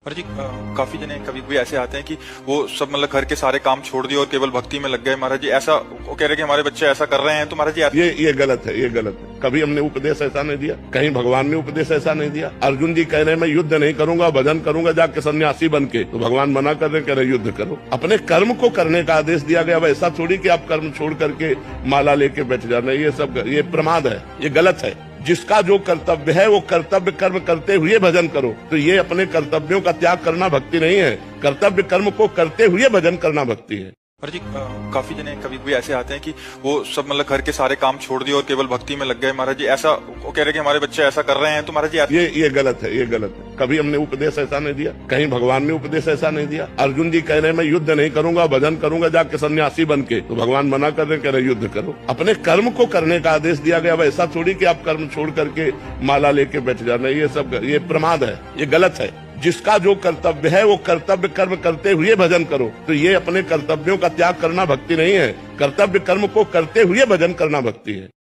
पर जी काफी जने कभी कभी ऐसे आते हैं कि वो सब मतलब घर के सारे काम छोड़ दिए और केवल भक्ति में लग गए। महाराज जी ऐसा वो कह रहे कि हमारे बच्चे ऐसा कर रहे हैं, तो महाराज जी ये गलत है, ये गलत है। कभी हमने उपदेश ऐसा नहीं दिया, कहीं भगवान ने उपदेश ऐसा नहीं दिया। अर्जुन जी कह रहे मैं युद्ध नहीं करूंगा, भजन करूंगा जाके सन्यासी बन के, तो भगवान मना कर रहे, कह रहे युद्ध करो। अपने कर्म को करने का आदेश दिया गया। वैसा थोड़ी कि आप कर्म छोड़ करके माला लेके बैठ जाना, ये प्रमाद है, ये गलत है। जिसका जो कर्तव्य है वो कर्तव्य कर्म करते हुए भजन करो। तो ये अपने कर्तव्यों का त्याग करना भक्ति नहीं है, कर्तव्य कर्म को करते हुए भजन करना भक्ति है। पर जी काफी जने कभी कभी ऐसे आते हैं कि वो सब मतलब घर के सारे काम छोड़ दिए और केवल भक्ति में लग गए। महाराज जी ऐसा वो कह रहे कि हमारे बच्चे ऐसा कर रहे हैं, तो महाराज जी ये गलत है, ये गलत है। कभी हमने उपदेश ऐसा नहीं दिया, कहीं भगवान ने उपदेश ऐसा नहीं दिया। अर्जुन जी कह रहे मैं युद्ध नहीं करूंगा, भजन करूंगा जाके सन्यासी बन के, तो भगवान मना कर रहे, कह रहे युद्ध करो। अपने कर्म को करने का आदेश दिया गया। वैसा थोड़ी कि आप कर्म छोड़ करके माला लेके बैठ जाना, ये प्रमाद है, ये गलत है। जिसका जो कर्तव्य है वो कर्तव्य कर्म करते हुए भजन करो। तो ये अपने कर्तव्यों का त्याग करना भक्ति नहीं है, कर्तव्य कर्म को करते हुए भजन करना भक्ति है।